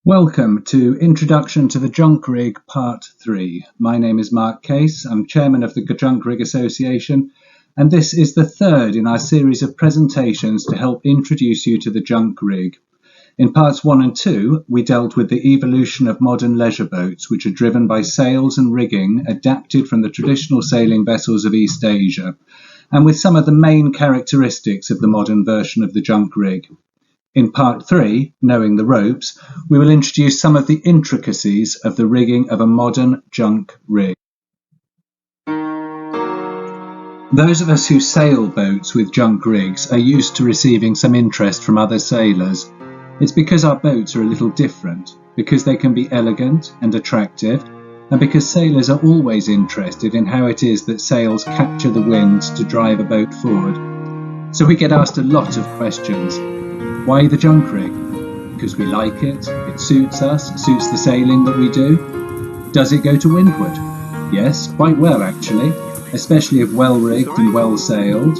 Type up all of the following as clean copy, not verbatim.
Welcome to Introduction to the Junk Rig Part 3. My name is Mark Case. I'm Chairman of the Junk Rig Association, and this is the third in our series of presentations to help introduce you to the junk rig. In Parts 1 and 2, we dealt with the evolution of modern leisure boats, which are driven by sails and rigging adapted from the traditional sailing vessels of East Asia, and with some of the main characteristics of the modern version of the junk rig. In Part 3, Knowing the Ropes, we will introduce some of the intricacies of the rigging of a modern junk rig. Those of us who sail boats with junk rigs are used to receiving some interest from other sailors. It's because our boats are a little different, because they can be elegant and attractive, and because sailors are always interested in how it is that sails capture the wind to drive a boat forward. So we get asked a lot of questions. Why the junk rig? Because we like it suits us, suits the sailing that we do. Does it go to windward? Yes, quite well actually, especially if well rigged and well sailed.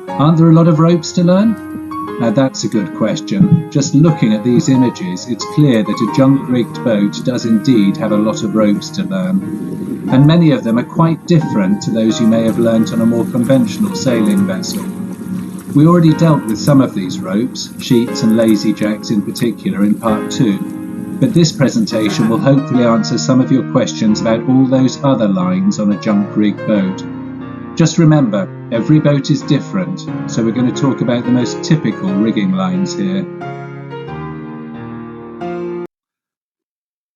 Aren't there a lot of ropes to learn? Now that's a good question. Just looking at these images, it's clear that a junk rigged boat does indeed have a lot of ropes to learn. And many of them are quite different to those you may have learnt on a more conventional sailing vessel. We already dealt with some of these ropes, sheets and lazy jacks in particular, in Part 2, but this presentation will hopefully answer some of your questions about all those other lines on a junk rig boat. Just remember, every boat is different, so we're going to talk about the most typical rigging lines here.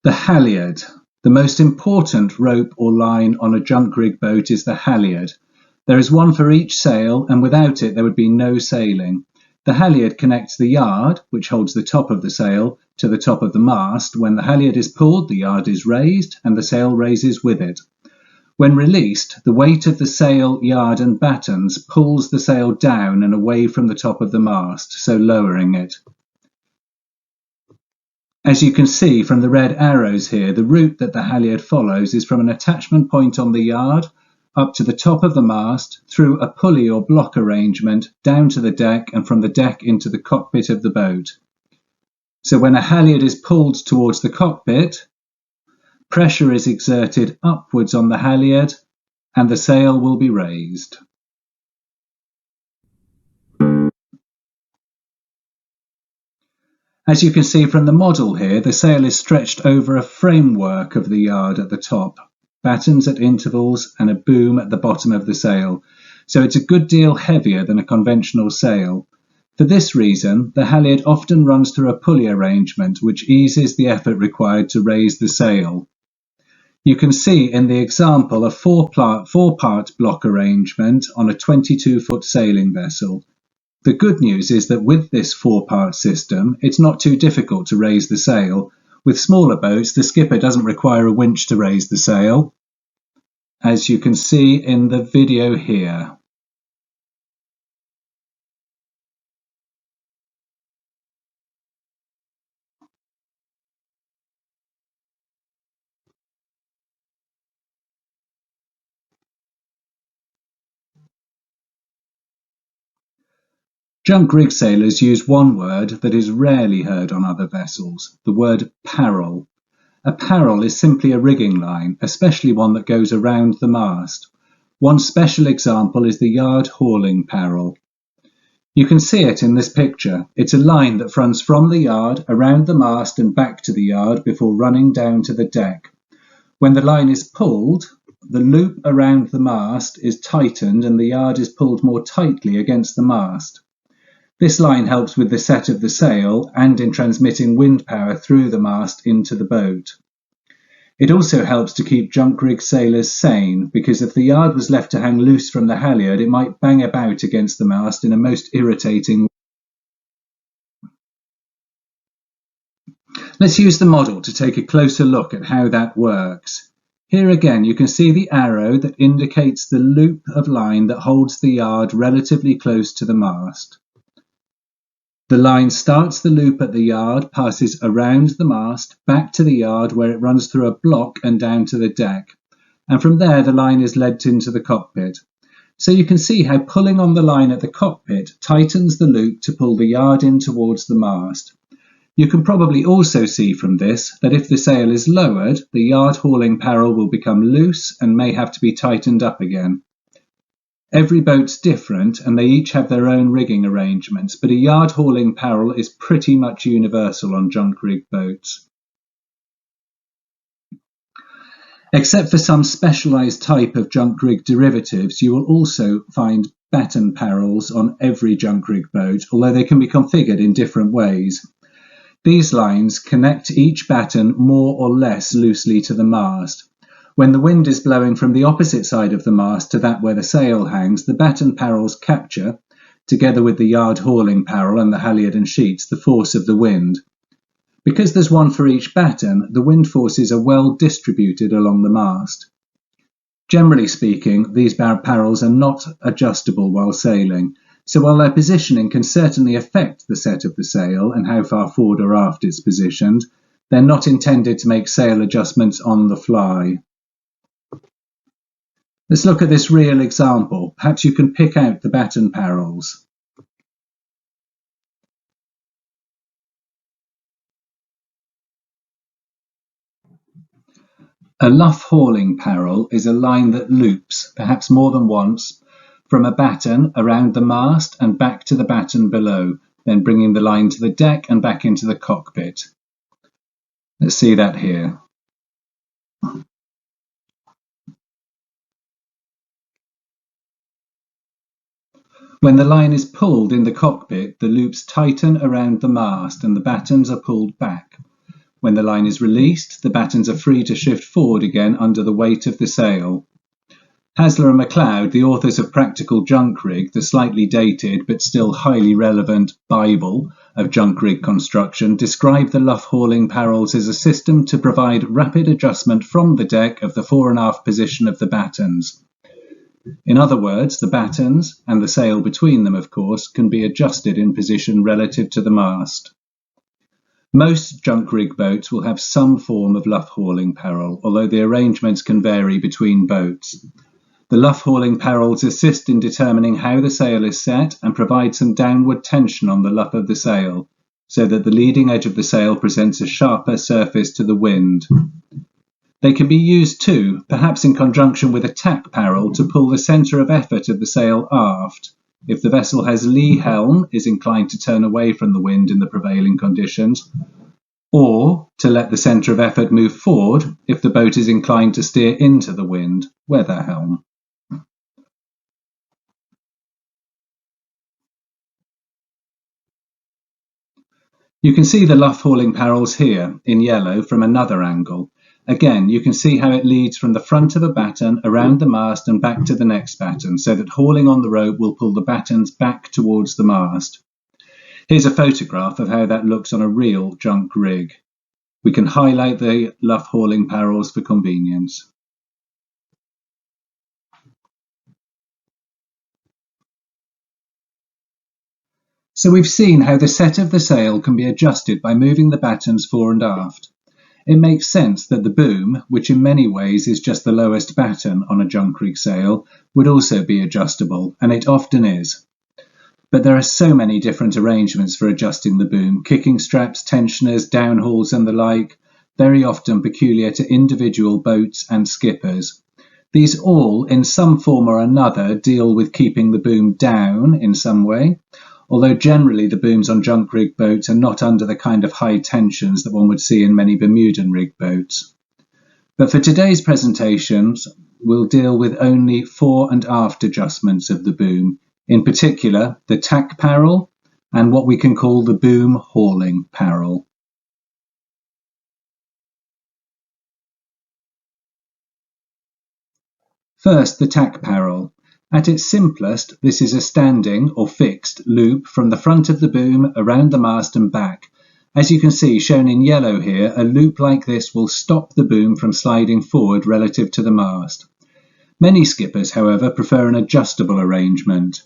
The halyard. The most important rope or line on a junk rig boat is the halyard. There is one for each sail, and without it there would be no sailing. The halyard connects the yard, which holds the top of the sail, to the top of the mast. When the halyard is pulled, the yard is raised, and the sail raises with it. When released, the weight of the sail, yard and battens pulls the sail down and away from the top of the mast, so lowering it. As you can see from the red arrows here, the route that the halyard follows is from an attachment point on the yard, up to the top of the mast, through a pulley or block arrangement, down to the deck, and from the deck into the cockpit of the boat. So when a halyard is pulled towards the cockpit, pressure is exerted upwards on the halyard, and the sail will be raised. As you can see from the model here, the sail is stretched over a framework of the yard at the top, battens at intervals and a boom at the bottom of the sail, so it's a good deal heavier than a conventional sail. For this reason, the halyard often runs through a pulley arrangement which eases the effort required to raise the sail. You can see in the example a four-part block arrangement on a 22-foot sailing vessel. The good news is that with this four-part system, it's not too difficult to raise the sail. With smaller boats, the skipper doesn't require a winch to raise the sail, as you can see in the video here. Junk rig sailors use one word that is rarely heard on other vessels, the word parrel. A parrel is simply a rigging line, especially one that goes around the mast. One special example is the yard hauling parrel. You can see it in this picture. It's a line that runs from the yard, around the mast and back to the yard before running down to the deck. When the line is pulled, the loop around the mast is tightened and the yard is pulled more tightly against the mast. This line helps with the set of the sail and in transmitting wind power through the mast into the boat. It also helps to keep junk rig sailors sane, because if the yard was left to hang loose from the halyard, it might bang about against the mast in a most irritating way. Let's use the model to take a closer look at how that works. Here again you can see the arrow that indicates the loop of line that holds the yard relatively close to the mast. The line starts the loop at the yard, passes around the mast, back to the yard where it runs through a block and down to the deck, and from there the line is led into the cockpit. So you can see how pulling on the line at the cockpit tightens the loop to pull the yard in towards the mast. You can probably also see from this that if the sail is lowered, the yard hauling parrel will become loose and may have to be tightened up again. Every boat's different and they each have their own rigging arrangements, but a yard hauling parrel is pretty much universal on junk rig boats. Except for some specialised type of junk rig derivatives, you will also find batten parrels on every junk rig boat, although they can be configured in different ways. These lines connect each batten more or less loosely to the mast. When the wind is blowing from the opposite side of the mast to that where the sail hangs, the batten parrels capture, together with the yard hauling parrel and the halyard and sheets, the force of the wind. Because there's one for each batten, the wind forces are well distributed along the mast. Generally speaking, these parrels are not adjustable while sailing, so while their positioning can certainly affect the set of the sail and how far forward or aft it's positioned, they're not intended to make sail adjustments on the fly. Let's look at this real example. Perhaps you can pick out the batten parrels. A luff hauling parrel is a line that loops, perhaps more than once, from a batten around the mast and back to the batten below, then bringing the line to the deck and back into the cockpit. Let's see that here. When the line is pulled in the cockpit, the loops tighten around the mast and the battens are pulled back. When the line is released, the battens are free to shift forward again under the weight of the sail. Hasler and MacLeod, the authors of Practical Junk Rig, the slightly dated but still highly relevant Bible of junk rig construction, describe the luff hauling parrels as a system to provide rapid adjustment from the deck of the fore and aft position of the battens. In other words, the battens, and the sail between them of course, can be adjusted in position relative to the mast. Most junk rig boats will have some form of luff hauling parrel, although the arrangements can vary between boats. The luff hauling parrels assist in determining how the sail is set and provide some downward tension on the luff of the sail, so that the leading edge of the sail presents a sharper surface to the wind. They can be used too, perhaps in conjunction with a tack parrel, to pull the centre of effort of the sail aft, if the vessel has lee helm, is inclined to turn away from the wind in the prevailing conditions, or to let the centre of effort move forward if the boat is inclined to steer into the wind, weather helm. You can see the luff hauling parrels here, in yellow, from another angle. Again, you can see how it leads from the front of a batten around the mast and back to the next batten, so that hauling on the rope will pull the battens back towards the mast. Here's a photograph of how that looks on a real junk rig. We can highlight the luff hauling parrels for convenience. So we've seen how the set of the sail can be adjusted by moving the battens fore and aft. It makes sense that the boom, which in many ways is just the lowest batten on a junk rig sail, would also be adjustable, and it often is. But there are so many different arrangements for adjusting the boom, kicking straps, tensioners, downhauls and the like, very often peculiar to individual boats and skippers. These all, in some form or another, deal with keeping the boom down in some way, although generally the booms on junk rig boats are not under the kind of high tensions that one would see in many Bermudan rig boats. But for today's presentations, we'll deal with only fore and aft adjustments of the boom, in particular the tack parrel and what we can call the boom hauling parrel. First, the tack parrel. At its simplest, this is a standing or fixed loop from the front of the boom around the mast and back. As you can see, shown in yellow here, a loop like this will stop the boom from sliding forward relative to the mast. Many skippers, however, prefer an adjustable arrangement.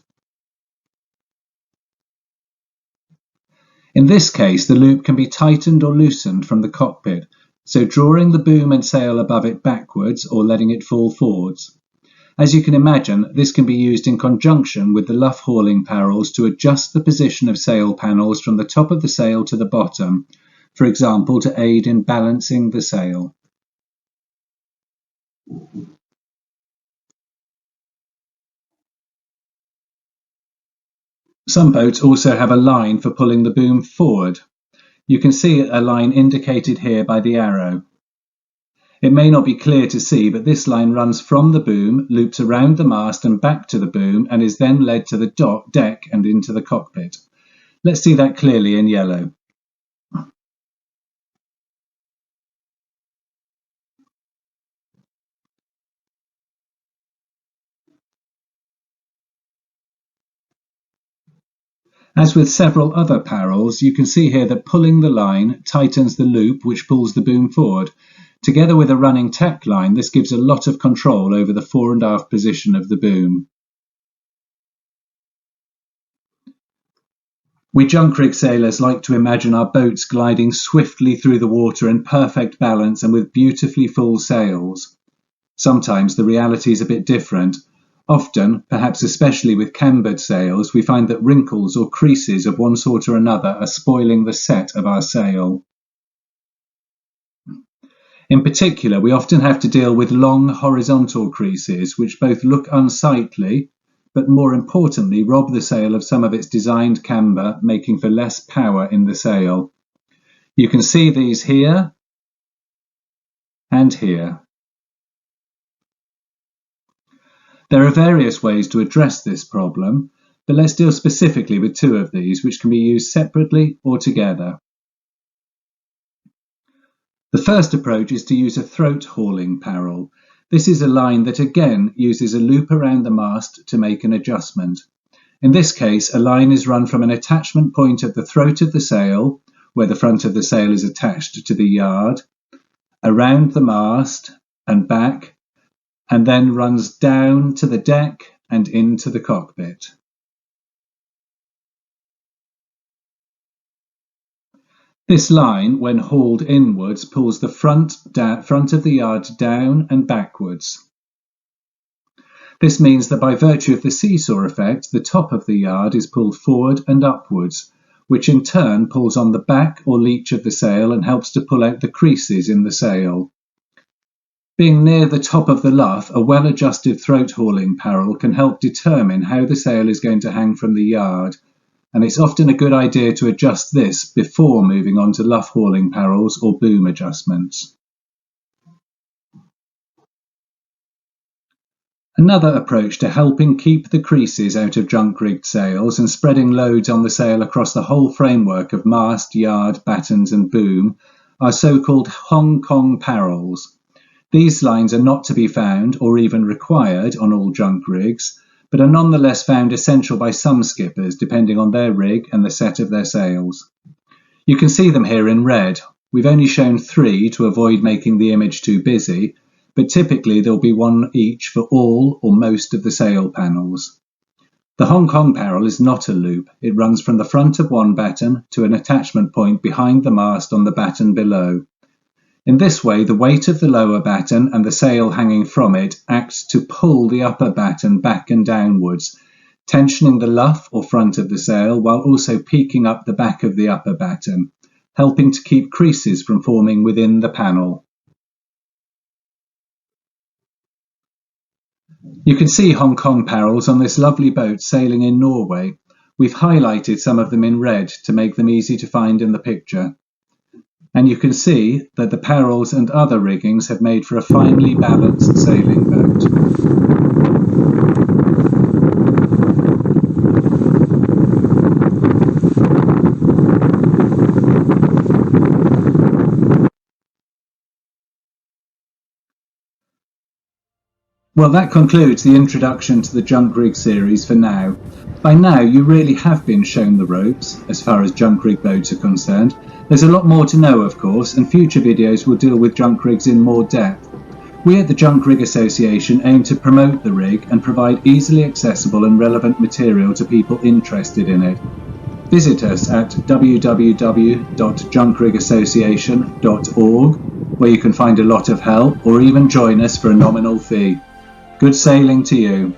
In this case, the loop can be tightened or loosened from the cockpit, so drawing the boom and sail above it backwards or letting it fall forwards. As you can imagine, this can be used in conjunction with the luff hauling parrels to adjust the position of sail panels from the top of the sail to the bottom, for example to aid in balancing the sail. Some boats also have a line for pulling the boom forward. You can see a line indicated here by the arrow. It may not be clear to see, but this line runs from the boom, loops around the mast and back to the boom, and is then led to the deck and into the cockpit. Let's see that clearly in yellow. As with several other Parrels, you can see here that pulling the line tightens the loop which pulls the boom forward. Together with a running tack line, this gives a lot of control over the fore and aft position of the boom. We junk rig sailors like to imagine our boats gliding swiftly through the water in perfect balance and with beautifully full sails. Sometimes the reality is a bit different. Often, perhaps especially with cambered sails, we find that wrinkles or creases of one sort or another are spoiling the set of our sail. In particular, we often have to deal with long horizontal creases, which both look unsightly, but more importantly rob the sail of some of its designed camber, making for less power in the sail. You can see these here and here. There are various ways to address this problem, but let's deal specifically with two of these, which can be used separately or together. The first approach is to use a throat hauling parrel. This is a line that again uses a loop around the mast to make an adjustment. In this case, a line is run from an attachment point at the throat of the sail, where the front of the sail is attached to the yard, around the mast and back, and then runs down to the deck and into the cockpit. This line, when hauled inwards, pulls the front of the yard down and backwards. This means that by virtue of the seesaw effect, the top of the yard is pulled forward and upwards, which in turn pulls on the back or leech of the sail and helps to pull out the creases in the sail. Being near the top of the luff, a well-adjusted throat hauling parrel can help determine how the sail is going to hang from the yard, and it's often a good idea to adjust this before moving on to luff hauling parrels or boom adjustments. Another approach to helping keep the creases out of junk-rigged sails and spreading loads on the sail across the whole framework of mast, yard, battens and boom are so-called Hong Kong Parrels. These lines are not to be found or even required on all junk rigs, but are nonetheless found essential by some skippers depending on their rig and the set of their sails. You can see them here in red. We've only shown 3 to avoid making the image too busy, but typically there'll be one each for all or most of the sail panels. The Hong Kong Parrel is not a loop. It runs from the front of one batten to an attachment point behind the mast on the batten below. In this way, the weight of the lower batten and the sail hanging from it acts to pull the upper batten back and downwards, tensioning the luff or front of the sail while also peaking up the back of the upper batten, helping to keep creases from forming within the panel. You can see Hong Kong Parrels on this lovely boat sailing in Norway. We've highlighted some of them in red to make them easy to find in the picture. And you can see that the Parrels and other riggings have made for a finely balanced sailing boat. Well, that concludes the introduction to the junk rig series for now. By now, you really have been shown the ropes, as far as junk rig boats are concerned. There's a lot more to know, of course, and future videos will deal with junk rigs in more depth. We at the Junk Rig Association aim to promote the rig and provide easily accessible and relevant material to people interested in it. Visit us at www.junkriggassociation.org, where you can find a lot of help or even join us for a nominal fee. Good sailing to you.